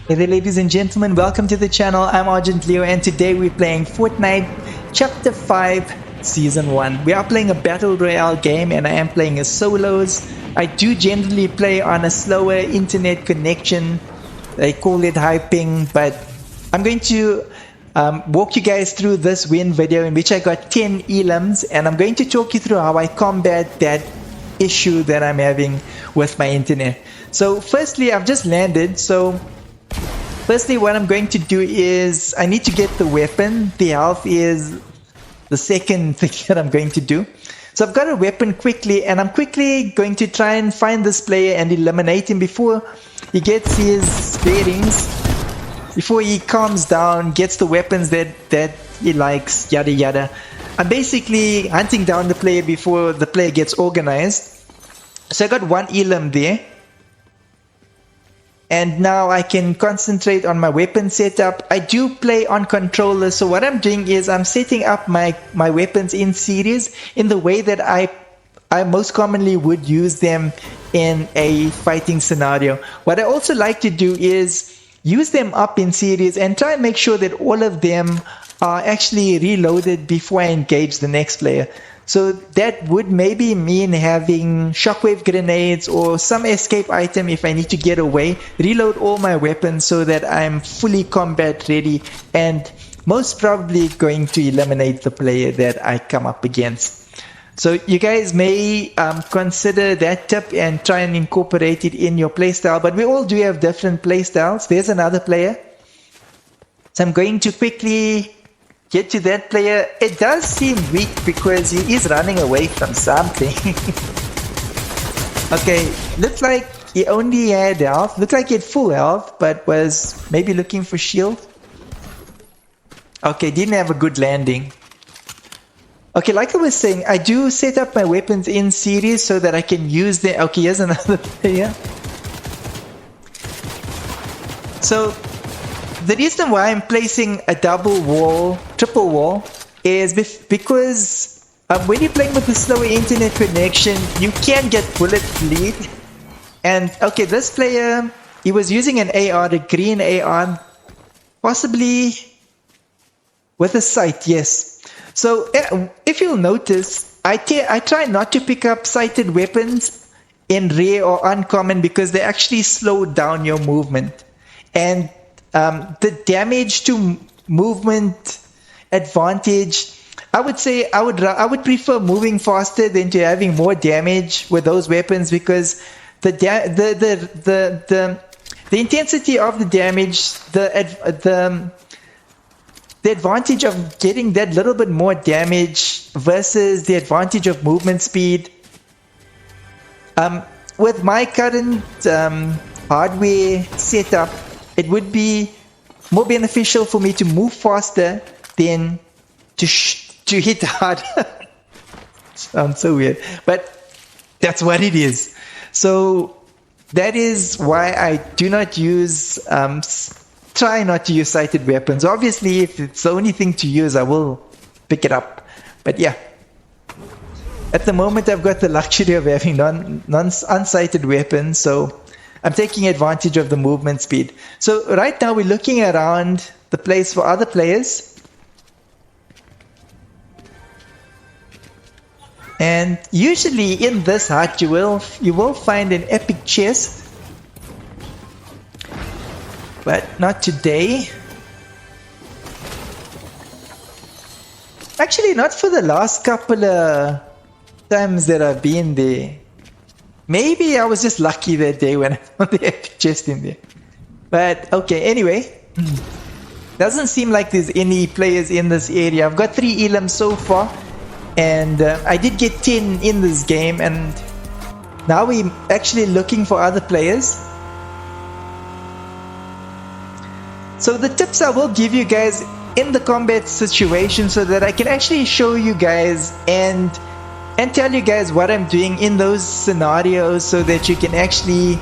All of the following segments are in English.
Hey there, ladies and gentlemen, welcome to the channel. I'm Argent Leo, and today we're playing Fortnite Chapter 5 Season 1. We are playing a Battle Royale game, and I am playing as solos. I do generally play on a slower internet connection. They call it high ping, but I'm going to walk you guys through this win video in which I got 10 elims, and I'm going to talk you through how I combat that issue that I'm having with my internet. So firstly, I've just landed, so firstly, what I'm going to do is I need to get the weapon. The health is the second thing that I'm going to do. So I've got a weapon quickly, and I'm quickly going to try and find this player and eliminate him before he gets his bearings, before he calms down, gets the weapons that he likes, yada yada. I'm basically hunting down the player before the player gets organized. So I got one elim there. And now I can concentrate on my weapon setup. I do play on controller, so what I'm doing is I'm setting up my weapons in series in the way that I most commonly would use them in a fighting scenario. What I also like to do is use them up in series and try and make sure that all of them are actually reloaded before I engage the next player. So that would maybe mean having shockwave grenades or some escape item if I need to get away, reload all my weapons so that I'm fully combat ready and most probably going to eliminate the player that I come up against. So you guys may consider that tip and try and incorporate it in your playstyle, but we all do have different playstyles. There's another player. So I'm going to quickly get to that player. It does seem weak because he is running away from something. Okay, looks like he only had health. Looked like he had full health, but was maybe looking for shield. Okay, didn't have a good landing. Okay, like I was saying, I do set up my weapons in series so that I can use them. Okay, here's another player. So the reason why I'm placing a double wall, triple wall, is because when you're playing with a slower internet connection, you can get bullet bleed. And okay, this player, he was using an AR, the green AR, possibly with a sight, yes. So if you'll notice, I try not to pick up sighted weapons in rare or uncommon because they actually slow down your movement. And the damage to movement advantage, I would say I would prefer moving faster than to having more damage with those weapons because the intensity of the damage, the advantage of getting that little bit more damage versus the advantage of movement speed. With my current hardware setup, it would be more beneficial for me to move faster than to hit hard. Sounds so weird, but that's what it is. So that is why I do not use, try not to use sighted weapons. Obviously, if it's the only thing to use, I will pick it up. But yeah, at the moment I've got the luxury of having unsighted weapons, so I'm taking advantage of the movement speed. So right now we're looking around the place for other players. And usually in this hut you will find an epic chest. But not today. Actually, not for the last couple of times that I've been there. Maybe I was just lucky that day when I found the epic chest in there. But okay, anyway. Doesn't seem like there's any players in this area. I've got 3 elims so far. And I did get 10 in this game. And now we're actually looking for other players. So the tips I will give you guys in the combat situation so that I can actually show you guys and tell you guys what I'm doing in those scenarios so that you can actually,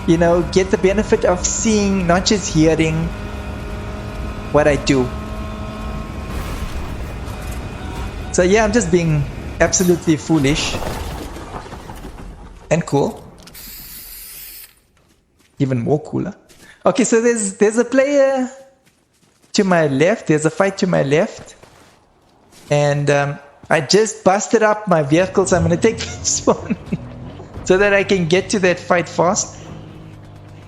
you know, get the benefit of seeing, not just hearing what I do. So yeah, I'm just being absolutely foolish and cool. Even more cooler. Okay, so there's a player to my left. There's a fight to my left. And I just busted up my vehicle, so I'm going to take this one so that I can get to that fight fast.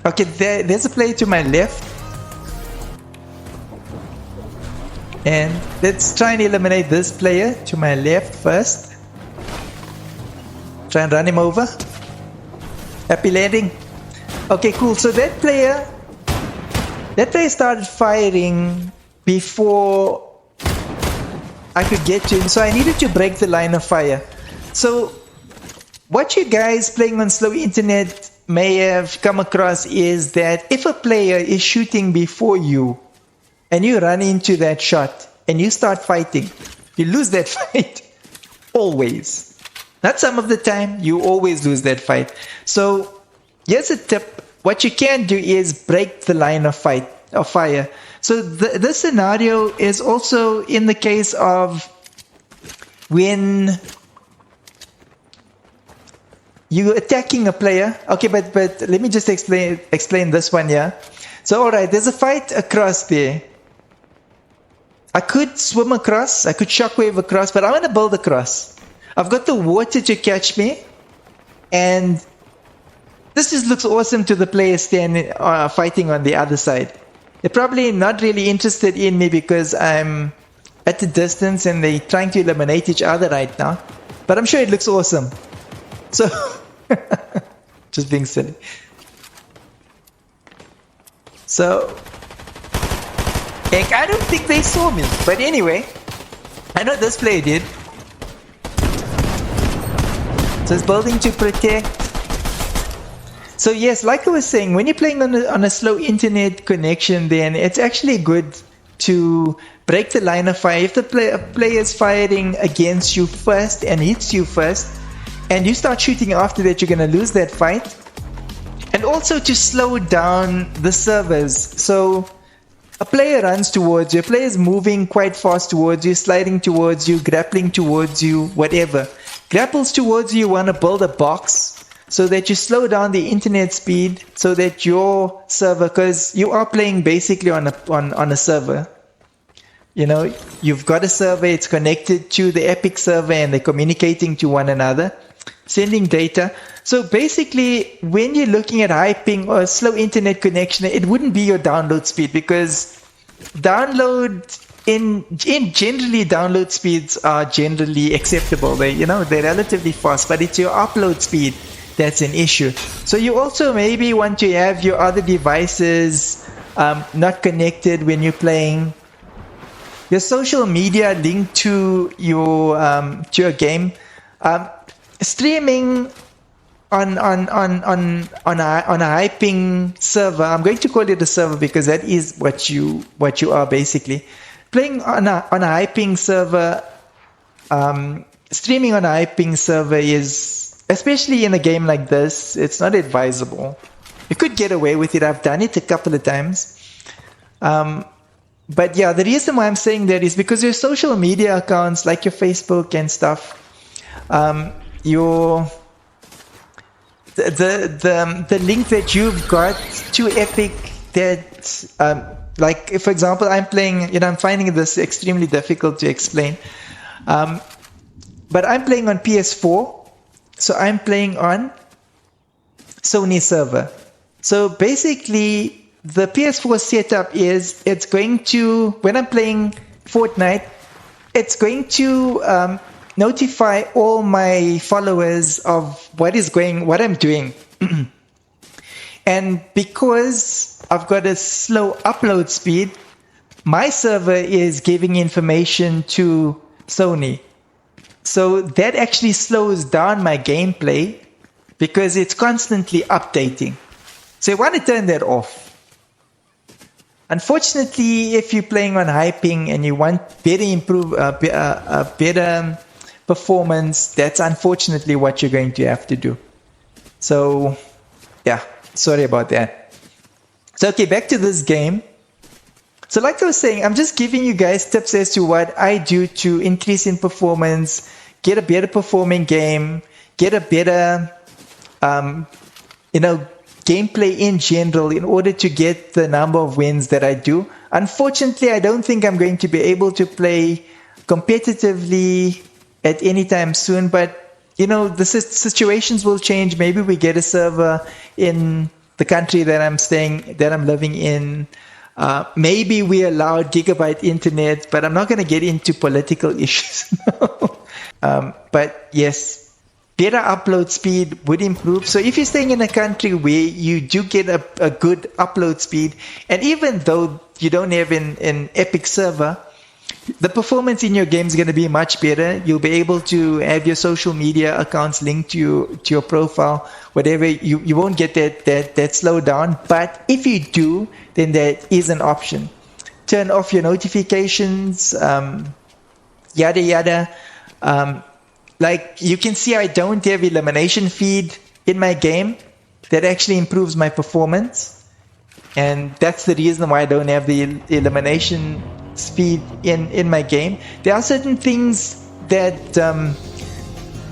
Okay, there's a player to my left. And let's try and eliminate this player to my left first. Try and run him over. Happy landing. Okay, cool. So that player started firing before I could get to him. So I needed to break the line of fire. So what you guys playing on slow internet may have come across is that if a player is shooting before you and you run into that shot and you start fighting, you lose that fight. Always. Not some of the time, you always lose that fight. So here's a tip. What you can do is break the line of fire. So this scenario is also in the case of when you're attacking a player. Okay, but let me just explain this one here. So all right, there's a fight across there. I could swim across, I could shockwave across, but I want to build across. I've got the water to catch me, and this just looks awesome to the players standing fighting on the other side. They're probably not really interested in me because I'm at a distance and they're trying to eliminate each other right now. But I'm sure it looks awesome. So, just being silly. So, I don't think they saw me. But anyway, I know this player did. So it's building to protect. So yes, like I was saying, when you're playing on a slow internet connection, then it's actually good to break the line of fire. If the player is firing against you first and hits you first, and you start shooting after that, you're going to lose that fight. And also to slow down the servers. So a player runs towards you, a player is moving quite fast towards you, sliding towards you, grappling towards you, whatever. Grapples towards you, you want to build a box so that you slow down the internet speed so that your server, because you are playing basically on a server. You know, you've got a server, it's connected to the Epic server and they're communicating to one another, sending data. So basically, when you're looking at high ping or slow internet connection, it wouldn't be your download speed, because generally download speeds are generally acceptable. They're relatively fast, but it's your upload speed that's an issue. So you also maybe want to have your other devices not connected when you're playing. Your social media linked to your game. Streaming on a high ping server. I'm going to call it a server because that is what you are basically. Playing on a high ping server, streaming on a high ping server is, especially in a game like this, it's not advisable. You could get away with it. I've done it a couple of times. But yeah, the reason why I'm saying that is because your social media accounts, like your Facebook and stuff, the link that you've got to Epic, that like if, for example, I'm playing, I'm finding this extremely difficult to explain, but I'm playing on PS4, so I'm playing on Sony server. So basically the PS4 setup is, it's going to, when I'm playing Fortnite, it's going to notify all my followers of what I'm doing. And because I've got a slow upload speed, my server is giving information to Sony. So that actually slows down my gameplay because it's constantly updating. So you want to turn that off. Unfortunately, if you're playing on high ping and you want better performance, that's unfortunately what you're going to have to do. So, yeah, sorry about that. So, okay, back to this game. So, like I was saying, I'm just giving you guys tips as to what I do to increase in performance, get a better performing game, get a better, gameplay in general in order to get the number of wins that I do. Unfortunately, I don't think I'm going to be able to play competitively at any time soon, but you know, the situations will change. Maybe we get a server in the country that I'm living in. Maybe we allow gigabyte internet, but I'm not going to get into political issues. But yes, better upload speed would improve. So if you're staying in a country where you do get a good upload speed, and even though you don't have an epic server, the performance in your game is going to be much better. You'll be able to have your social media accounts linked to your profile, whatever. You won't get that slow down. But if you do, then there is an option. Turn off your notifications, yada yada. Like you can see, I don't have elimination feed in my game. That actually improves my performance, and that's the reason why I don't have the elimination speed in my game. There are certain things that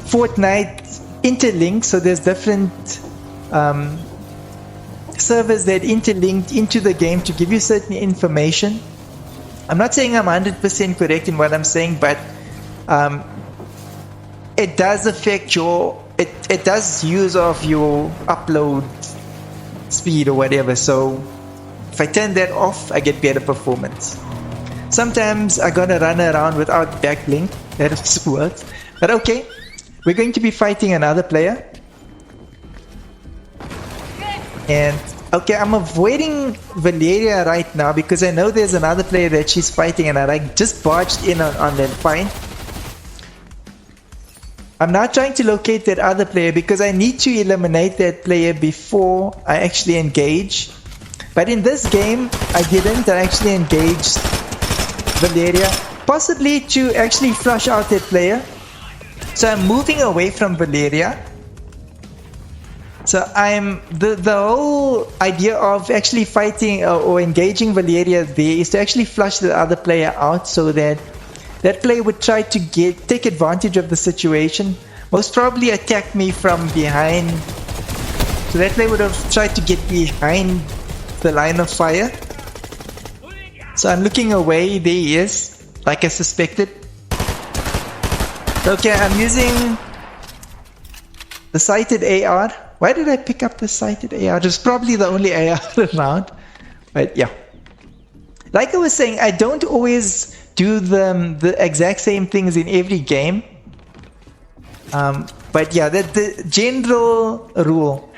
Fortnite interlinks, so there's different servers that interlinked into the game to give you certain information. I'm not saying I'm 100% correct in what I'm saying, but it does affect it does use off your upload speed or whatever. So if I turn that off, I get better performance. Sometimes I gotta run around without backlink. That also works. But okay, we're going to be fighting another player. And okay, I'm avoiding Valeria right now because I know there's another player that she's fighting, and I like just barged in on that fight. I'm now trying to locate that other player because I need to eliminate that player before I actually engage. But in this game, I didn't. I actually engaged Valeria, possibly to actually flush out that player. So I'm moving away from Valeria. So I'm the whole idea of actually fighting or engaging Valeria there is to actually flush the other player out, so that that player would try to take advantage of the situation, most probably attack me from behind. So that player would have tried to get behind the line of fire. So I'm looking away. There he is, like I suspected. Okay, I'm using the sighted AR. Why did I pick up the sighted AR? It's probably the only AR around. But yeah. Like I was saying, I don't always do the exact same things in every game. But yeah, the general rule.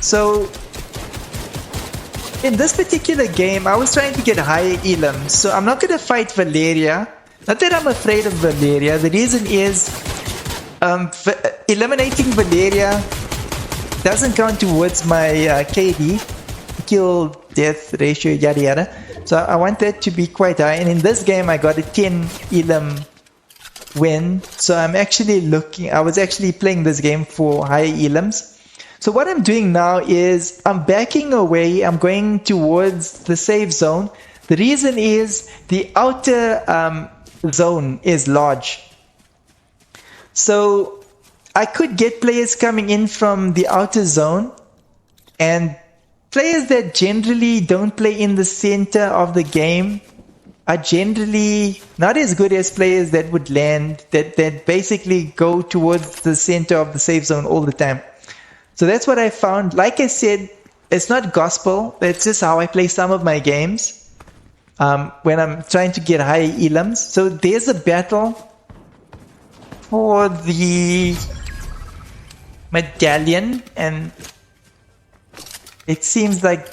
So in this particular game, I was trying to get higher elims, so I'm not going to fight Valeria. Not that I'm afraid of Valeria. The reason is eliminating Valeria doesn't count towards my KD, kill death ratio, yada yada. So I want that to be quite high. And in this game, I got a 10 elim win. So I was actually playing this game for higher elims. So what I'm doing now is I'm backing away. I'm going towards the safe zone. The reason is the outer zone is large. So I could get players coming in from the outer zone, and players that generally don't play in the center of the game are generally not as good as players that would land, that basically go towards the center of the safe zone all the time. So that's what I found. Like I said, it's not gospel. That's just how I play some of my games when I'm trying to get high elims. So there's a battle for the medallion, and it seems like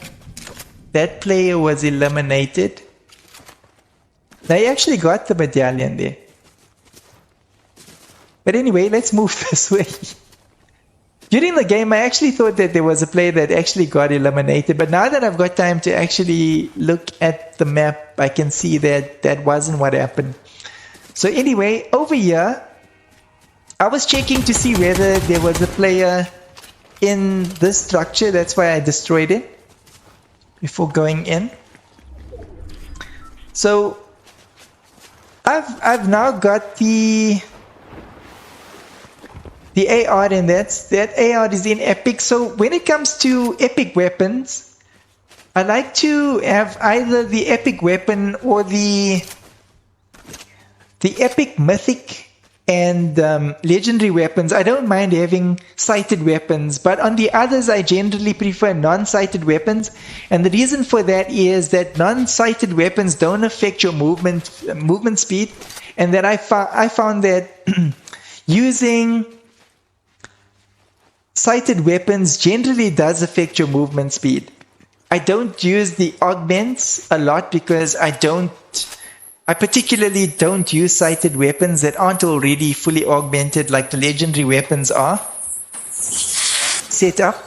that player was eliminated. They actually got the medallion there. But anyway, let's move this way. During the game, I actually thought that there was a player that actually got eliminated, but now that I've got time to actually look at the map, I can see that that wasn't what happened. So anyway, over here, I was checking to see whether there was a player in this structure. That's why I destroyed it before going in. So I've now got the the AR, and that AR is in epic. So when it comes to epic weapons, I like to have either the epic weapon or the epic mythic and legendary weapons. I don't mind having sighted weapons, but on the others I generally prefer non-sighted weapons, and the reason for that is that non-sighted weapons don't affect your movement speed, and that I found that using sighted weapons generally does affect your movement speed. I don't use the augments a lot because I particularly don't use sighted weapons that aren't already fully augmented like the legendary weapons are set up.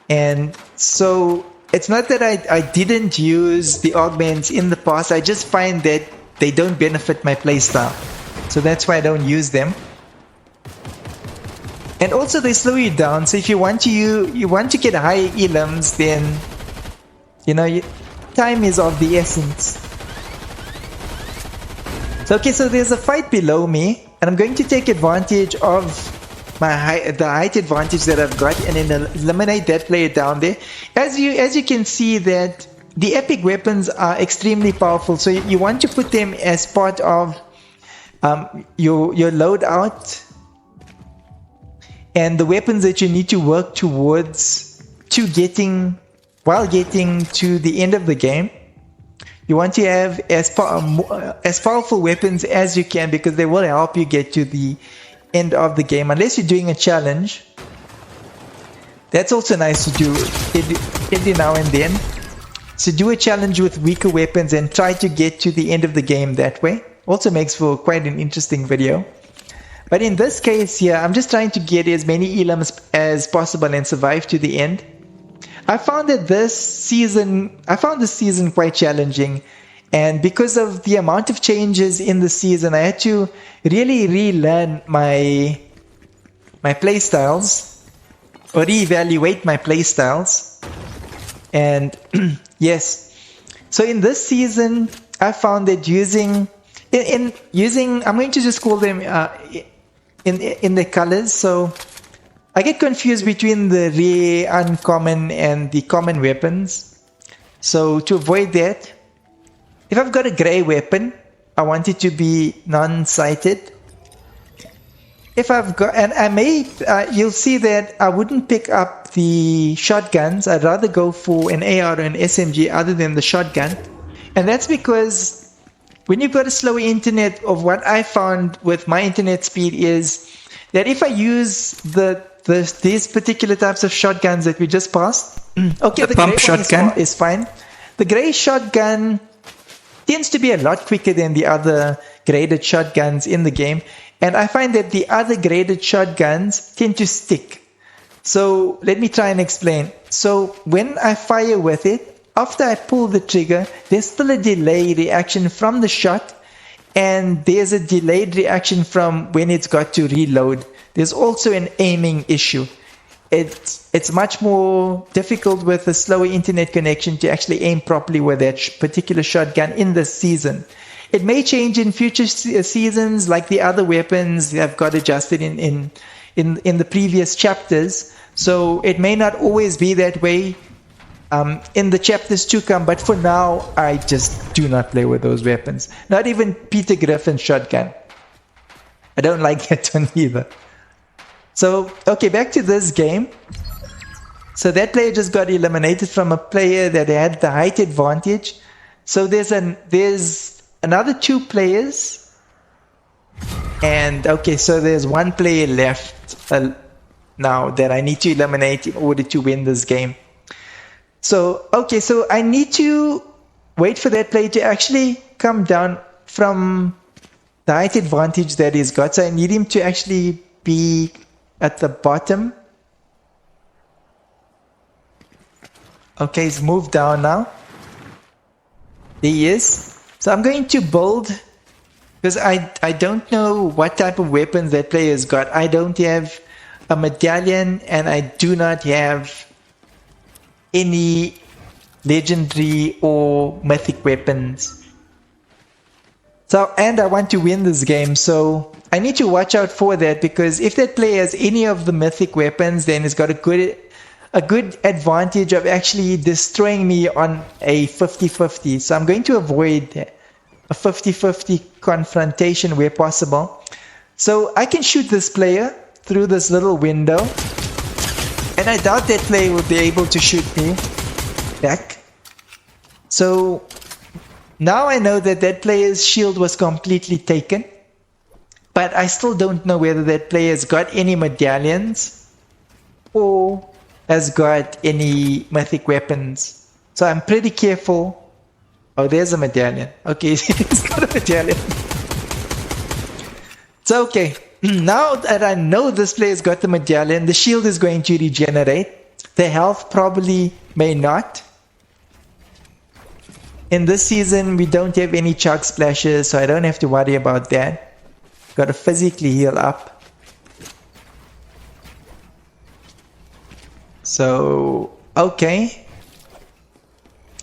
And so it's not that I didn't use the augments in the past, I just find that they don't benefit my playstyle. So that's why I don't use them. And also they slow you down, so if you want to get high elims, then time is of the essence. So there's a fight below me, and I'm going to take advantage of the height advantage that I've got and then eliminate that player down there. As you can see that the epic weapons are extremely powerful, so you want to put them as part of your loadout and the weapons that you need to work towards while getting to the end of the game. You want to have as powerful weapons as you can, because they will help you get to the end of the game, unless you're doing a challenge. That's also nice to do every now and then. So do a challenge with weaker weapons and try to get to the end of the game that way. Also makes for quite an interesting video. But in this case here, I'm just trying to get as many elims as possible and survive to the end. I found this season quite challenging, and because of the amount of changes in the season, I had to really relearn my playstyles, or reevaluate my playstyles. And yes, so in this season, I found that using I'm going to just call them in the colors. So I get confused between the rare, uncommon, and the common weapons. So to avoid that, if I've got a grey weapon, I want it to be non-sighted. If I've got, and I may, you'll see that I wouldn't pick up the shotguns. I'd rather go for an AR or an SMG other than the shotgun. And that's because when you've got a slower internet, of what I found with my internet speed is that if I use these particular types of shotguns that we just passed, okay, the pump shotgun is fine. The grey shotgun tends to be a lot quicker than the other graded shotguns in the game, and I find that the other graded shotguns tend to stick. So let me try and explain. So when I fire with it, after I pull the trigger, there's still a delay reaction from the shot, and there's a delayed reaction from when it's got to reload. There's also an aiming issue. It's much more difficult with a slower internet connection to actually aim properly with that particular shotgun in this season. It may change in future seasons, like the other weapons have got adjusted in the previous chapters. So it may not always be that way in the chapters to come, but for now, I just do not play with those weapons. Not even Peter Griffin's shotgun. I don't like that one either. So, okay, back to this game. So that player just got eliminated from a player that had the height advantage. So there's another two players. And, okay, so there's one player left now that I need to eliminate in order to win this game. So, okay, so I need to wait for that player to actually come down from the height advantage that he's got. So I need him to actually be at the bottom. Okay, he's moved down now. There he is. So I'm going to build, because I don't know what type of weapons that player's got. I don't have a medallion, and I do not have any legendary or mythic weapons. So, and I want to win this game, so I need to watch out for that, because if that player has any of the mythic weapons, then he's got a good advantage of actually destroying me on a 50-50. So I'm going to avoid a 50-50 confrontation where possible. So I can shoot this player through this little window, and I doubt that player will be able to shoot me back. So now I know that that player's shield was completely taken, but I still don't know whether that player's got any medallions or has got any mythic weapons. So I'm pretty careful. Oh, there's a medallion. Okay, he's got a medallion. So okay, now that I know this player's got the medallion, the shield is going to regenerate. The health probably may not. In this season, we don't have any chug splashes, so I don't have to worry about that. Got to physically heal up. So, okay.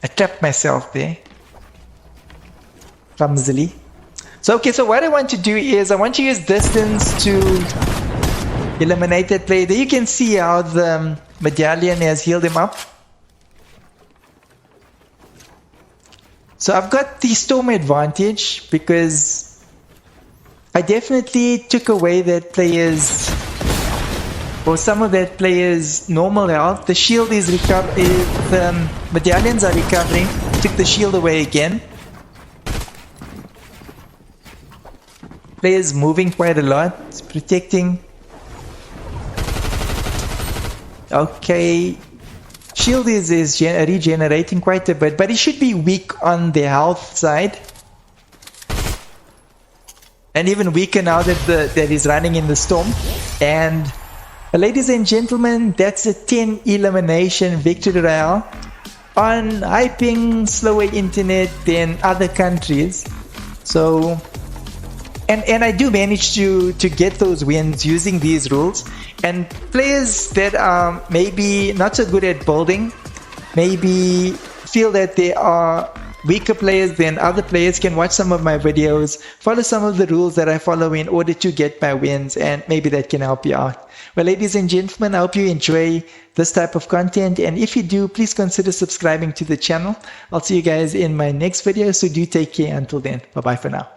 I trapped myself there. Clumsily. So, okay, so what I want to do is I want to use distance to eliminate that player. There you can see how the medallion has healed him up. So I've got the storm advantage because I definitely took away that player's, or some of that player's normal health. The shield is the medallions are recovering. Took the shield away again. Player's moving quite a lot. It's protecting. Okay. Shield is regenerating quite a bit, but he should be weak on the health side. And even weaker now that he's running in the storm. And ladies and gentlemen, that's a 10 elimination victory royale on high ping, slower internet than other countries. So, and I do manage to get those wins using these rules. And players that are maybe not so good at building, maybe feel that they are weaker players than other players, can watch some of my videos, follow some of the rules that I follow in order to get my wins, and maybe that can help you out. Well, ladies and gentlemen, I hope you enjoy this type of content, and if you do, please consider subscribing to the channel. I'll see you guys in my next video, so do take care until then. Bye bye for now.